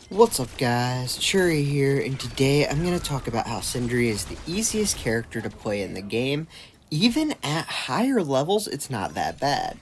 What's up guys, Shouri here, and today I'm going to talk about how Sindri is the easiest character to play in the game. Even at higher levels, it's not that bad.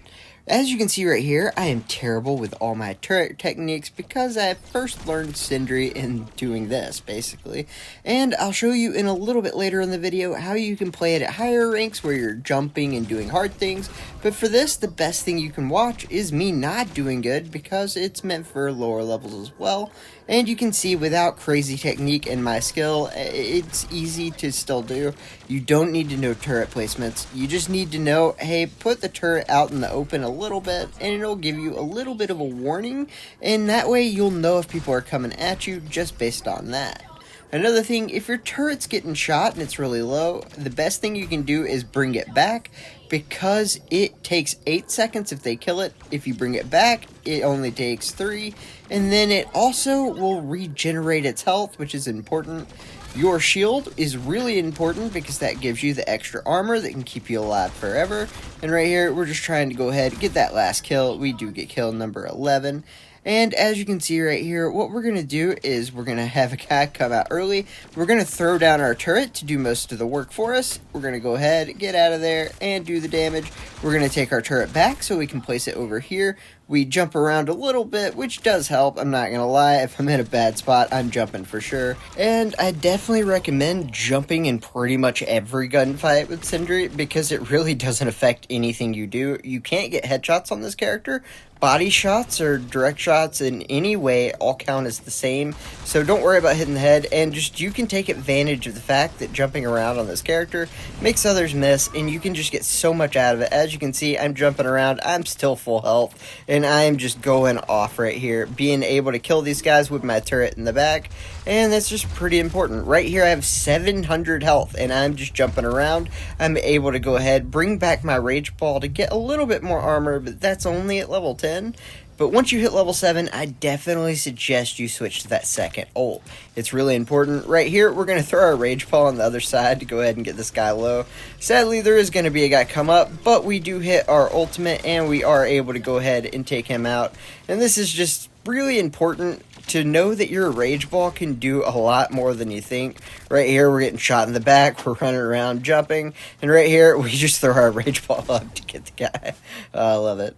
As you can see right here, I am terrible with all my turret techniques because I first learned Sindri in doing this, basically. And I'll show you in a little bit later in the video how you can play it at higher ranks where you're jumping and doing hard things. But for this, the best thing you can watch is me not doing good because it's meant for lower levels as well. And you can see without crazy technique and my skill, it's easy to still do. You don't need to know turret placements. You just need to know, hey, put the turret out in the open a little bit and it'll give you a little bit of a warning. And that way you'll know if people are coming at you just based on that. Another thing, if your turret's getting shot and it's really low, the best thing you can do is bring it back because it takes 8 seconds if they kill it. If you bring it back, it only takes 3. And then it also will regenerate its health, which is important. Your shield is really important because that gives you the extra armor that can keep you alive forever. And right here, we're just trying to go ahead and get that last kill. We do get kill number 11. And as you can see right here, what we're going to do is we're going to have a guy come out early. We're going to throw down our turret to do most of the work for us. We're going to go ahead, get out of there, and do the damage. We're going to take our turret back so we can place it over here. We jump around a little bit, which does help. I'm not going to lie. If I'm in a bad spot, I'm jumping for sure. And I definitely recommend jumping in pretty much every gunfight with Sindri because it really doesn't affect anything you do. You can't get headshots on this character. Body shots or direct shots in any way all count as the same, so don't worry about hitting the head, and just you can take advantage of the fact that jumping around on this character makes others miss, and you can just get so much out of it. As you can see, I'm jumping around, I'm still full health, and I'm just going off right here, being able to kill these guys with my turret in the back, and that's just pretty important. Right here I have 700 health, and I'm just jumping around. I'm able to go ahead, bring back my rage ball to get a little bit more armor, but that's only at level 10. But once you hit level 7, I definitely suggest you switch to that second ult. It's really important. Right here, we're going to throw our rage ball on the other side to go ahead and get this guy low. Sadly, there is going to be a guy come up, but we do hit our ultimate, and we are able to go ahead and take him out. And this is just really important to know that your rage ball can do a lot more than you think. Right here, we're getting shot in the back, we're running around jumping, and right here, we just throw our rage ball up to get the guy. I love it.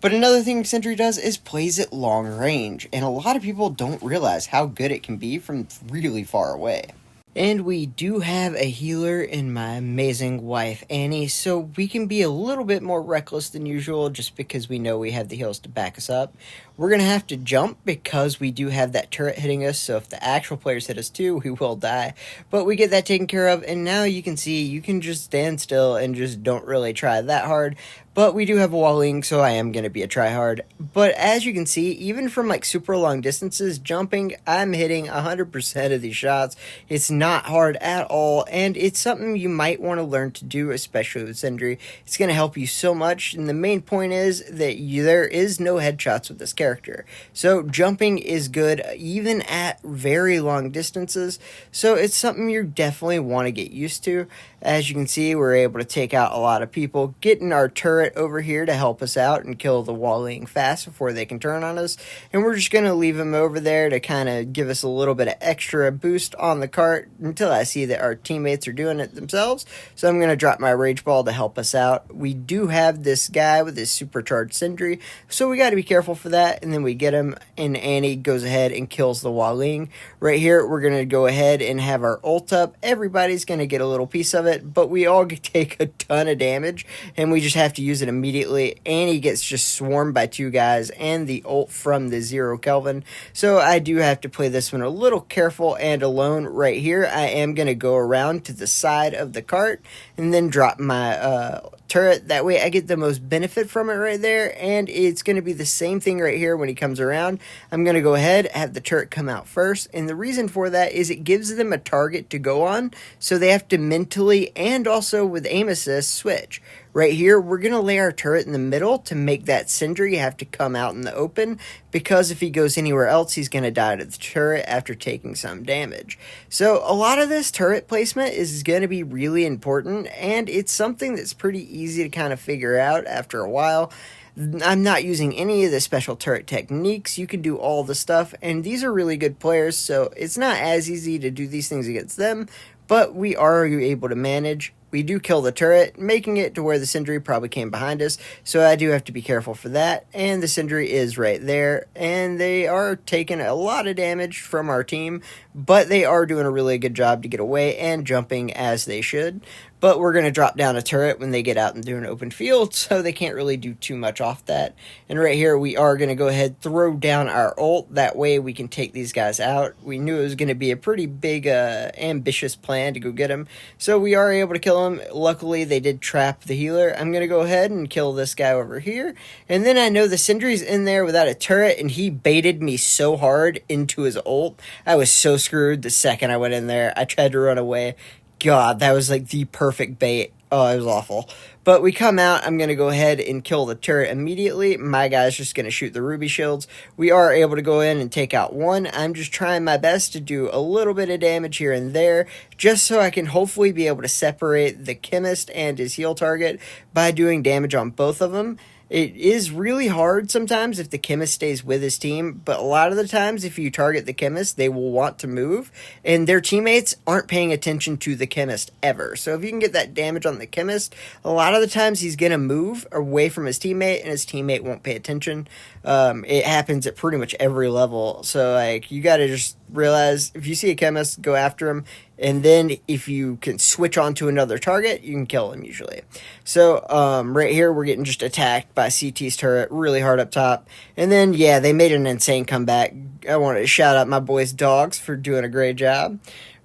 But another thing Sindri does is plays at long range, and a lot of people don't realize how good it can be from really far away. And we do have a healer in my amazing wife, Annie, so we can be a little bit more reckless than usual just because we know we have the heals to back us up. We're going to have to jump because we do have that turret hitting us, so if the actual players hit us too, we will die. But we get that taken care of, and now you can see you can just stand still and just don't really try that hard. But we do have a walling, so I am going to be a tryhard. But as you can see, even from like super long distances, jumping, I'm hitting 100% of these shots. It's not hard at all, and it's something you might want to learn to do, especially with Sindri. It's going to help you so much, and the main point is that there is no headshots with this character. So jumping is good even at very long distances, so it's something you definitely want to get used to. As you can see, we're able to take out a lot of people, getting our turret over here to help us out and kill the walling fast before they can turn on us. And we're just going to leave him over there to kind of give us a little bit of extra boost on the cart until I see that our teammates are doing it themselves. So I'm going to drop my rage ball to help us out. We do have this guy with his supercharged Sindri, so we got to be careful for that. And then we get him, and Annie goes ahead and kills the walling. Right here, we're going to go ahead and have our ult up. Everybody's going to get a little piece of it, but we all take a ton of damage, and we just have to use it immediately. Annie gets just swarmed by 2 guys and the ult from the 0 Kelvin, so I do have to play this one a little careful and alone. Right here, I am going to go around to the side of the cart and then drop my turret. That way I get the most benefit from it right there, and it's going to be the same thing right here when he comes around. I'm going to go ahead, have the turret come out first, and the reason for that is it gives them a target to go on, so they have to mentally and also with aim assist switch. Right here, we're going to lay our turret in the middle to make that Sindri have to come out in the open, because if he goes anywhere else, he's going to die to the turret after taking some damage. So a lot of this turret placement is going to be really important, and it's something that's pretty easy to kind of figure out after a while. I'm not using any of the special turret techniques. You can do all the stuff, and these are really good players, so it's not as easy to do these things against them, but we are able to manage. We do kill the turret, making it to where the Sindri probably came behind us, so I do have to be careful for that. And the Sindri is right there, and they are taking a lot of damage from our team, but they are doing a really good job to get away and jumping as they should. But we're going to drop down a turret when they get out into an open field, so they can't really do too much off that. And right here, we are going to go ahead, throw down our ult. That way we can take these guys out. We knew it was going to be a pretty big, ambitious plan to go get them. So we are able to kill him. Luckily, they did trap the healer. I'm going to go ahead and kill this guy over here. And then I know the Sindri's in there without a turret, and he baited me so hard into his ult. I was so screwed the second I went in there. I tried to run away. God, that was like the perfect bait. Oh, it was awful. But we come out. I'm going to go ahead and kill the turret immediately. My guy's just going to shoot the ruby shields. We are able to go in and take out one. I'm just trying my best to do a little bit of damage here and there, just so I can hopefully be able to separate the chemist and his heal target by doing damage on both of them. It is really hard sometimes if the chemist stays with his team, but a lot of the times if you target the chemist, they will want to move, and their teammates aren't paying attention to the chemist ever. So if you can get that damage on the chemist, a lot of the times he's going to move away from his teammate, and his teammate won't pay attention. It happens at pretty much every level, so like you got to just realize if you see a chemist, go after him, and then if you can switch on to another target, you can kill him usually. So right here, we're getting just attacked by CT's turret really hard up top. And then, yeah, they made an insane comeback. I wanted to shout out my boys Dogs for doing a great job.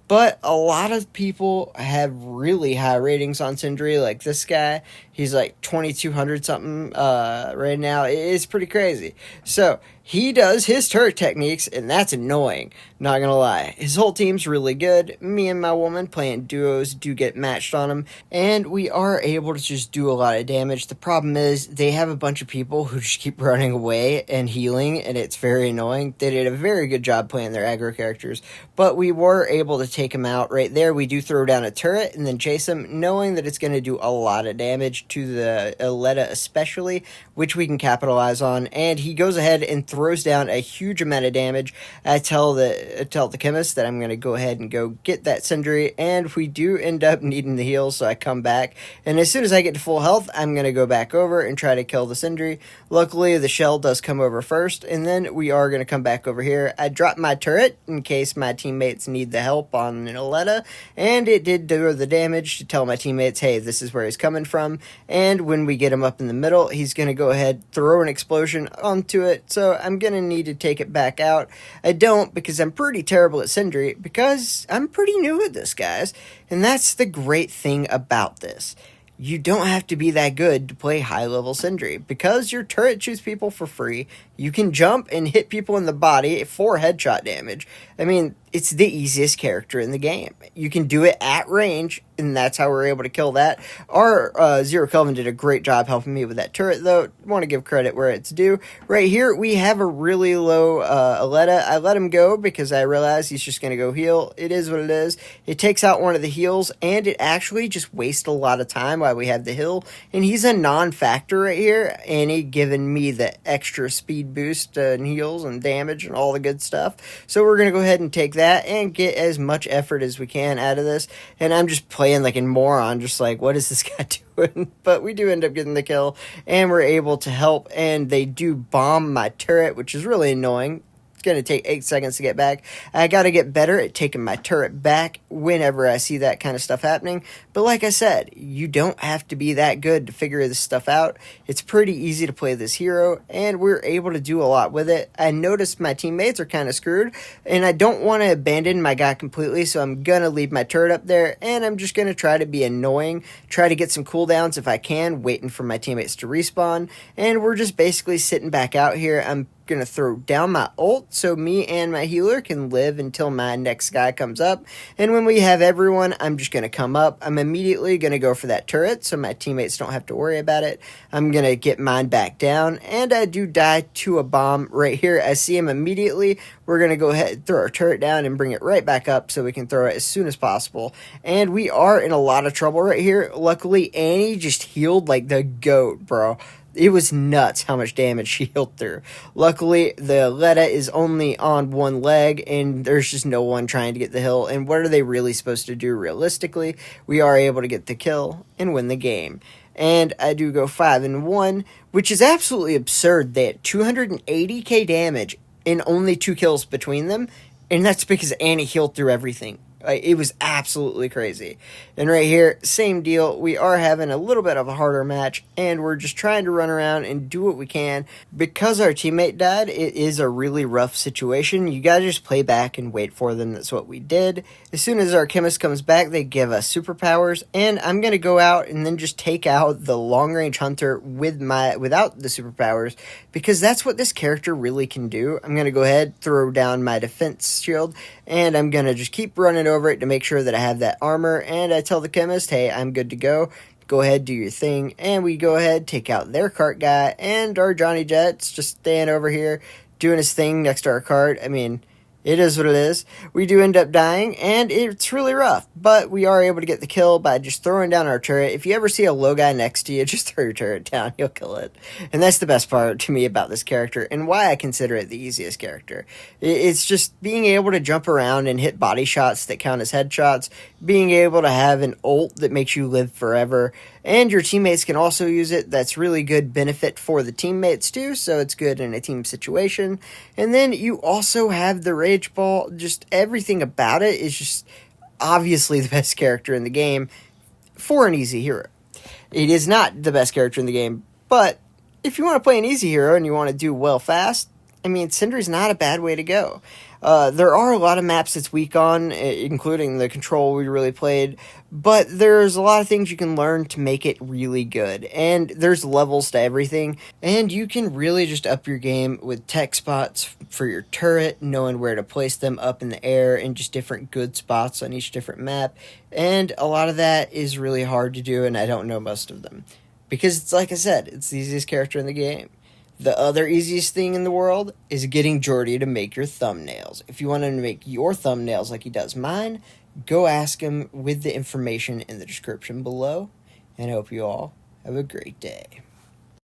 But a lot of people have really high ratings on Sindri, like this guy. He's like 2,200 something right now. It is pretty crazy. So he does his turret techniques, and that's annoying. Not gonna lie. His whole team's really good. Me and my woman playing duos do get matched on him, and we are able to just do a lot of damage. The problem is they have a bunch of people who just keep running away and healing, and it's very annoying. They did a very good job playing their aggro characters, but we were able to take him out right there. We do throw down a turret and then chase him, knowing that it's going to do a lot of damage to the Aletta especially, which we can capitalize on. And he goes ahead and throws down a huge amount of damage. I tell the chemist that I'm going to go ahead and go get that Sindri, and we do end up needing the heal, so I come back. And as soon as I get to full health, I'm going to go back over and try to kill the Sindri. Luckily, the shell does come over first, and then we are going to come back over here. I drop my turret in case my teammates need the help on an Aletta, and it did do the damage to tell my teammates, hey, this is where he's coming from. And when we get him up in the middle, he's going to go ahead, throw an explosion onto it, so I'm going to need to take it back out. I don't, because I'm pretty terrible at Sindri, because I'm pretty new at this, guys, and that's the great thing about this. You don't have to be that good to play high-level Sindri. Because your turret shoots people for free, you can jump and hit people in the body for headshot damage. I mean, it's the easiest character in the game. You can do it at range, and that's how we're able to kill that. Our Zero Kelvin did a great job helping me with that turret, though. I want to give credit where it's due. Right here, we have a really low Aletta. I let him go because I realized he's just going to go heal. It is what it is. It takes out one of the heals, and it actually just wastes a lot of time while we have the heal. And he's a non-factor right here, and he giving me the extra speed boost and heals and damage and all the good stuff. So we're going to go ahead and take that and get as much effort as we can out of this. And I'm just playing like a moron, just like, what is this guy doing? But we do end up getting the kill, and we're able to help, and they do bomb my turret, which is really annoying. Going to take 8 seconds to get back. I got to get better at taking my turret back whenever I see that kind of stuff happening. But like I said, you don't have to be that good to figure this stuff out. It's pretty easy to play this hero, and we're able to do a lot with it. I noticed my teammates are kind of screwed, and I don't want to abandon my guy completely, so I'm going to leave my turret up there, and I'm just going to try to be annoying, try to get some cooldowns if I can, waiting for my teammates to respawn, and we're just basically sitting back out here. I'm going to throw down my ult so me and my healer can live until my next guy comes up. And when we have everyone, I'm just going to come up. I'm immediately going to go for that turret so my teammates don't have to worry about it. I'm going to get mine back down, and I do die to a bomb right here. I see him immediately. We're going to go ahead and throw our turret down and bring it right back up so we can throw it as soon as possible. And we are in a lot of trouble right here. Luckily, Annie just healed like the GOAT, bro. It was nuts how much damage she healed through. Luckily, the Letta is only on one leg, and there's just no one trying to get the hill. And what are they really supposed to do realistically? We are able to get the kill and win the game. And I do go 5-1, which is absolutely absurd. They had 280k damage and only 2 kills between them, and that's because Annie healed through everything. It was absolutely crazy. And right here, same deal. We are having a little bit of a harder match, and we're just trying to run around and do what we can. Because our teammate died, it is a really rough situation. You gotta just play back and wait for them. That's what we did. As soon as our chemist comes back, they give us superpowers, and I'm gonna go out and then just take out the long-range hunter without the superpowers, because that's what this character really can do. I'm gonna go ahead, throw down my defense shield, and I'm gonna just keep running over it to make sure that I have that armor, and I tell the chemist, hey, I'm good to go. Go ahead, do your thing, and we go ahead, take out their cart guy, and our Johnny Jet's just staying over here, doing his thing next to our cart. I mean, it is what it is. We do end up dying, and it's really rough, but we are able to get the kill by just throwing down our turret. If you ever see a low guy next to you, just throw your turret down, he'll kill it. And that's the best part to me about this character, and why I consider it the easiest character. It's just being able to jump around and hit body shots that count as headshots, being able to have an ult that makes you live forever, and your teammates can also use it. That's really good benefit for the teammates too, so it's good in a team situation. And then you also have the Rage Ball. Just everything about it is just obviously the best character in the game for an easy hero. It is not the best character in the game, but if you want to play an easy hero and you want to do well fast, I mean, Sindri's not a bad way to go. There are a lot of maps it's weak on, including the control we really played, but there's a lot of things you can learn to make it really good, and there's levels to everything, and you can really just up your game with tech spots for your turret, knowing where to place them up in the air, and just different good spots on each different map, and a lot of that is really hard to do, and I don't know most of them, because it's like I said, it's the easiest character in the game. The other easiest thing in the world is getting Jordy to make your thumbnails. If you want him to make your thumbnails like he does mine, go ask him with the information in the description below. And I hope you all have a great day.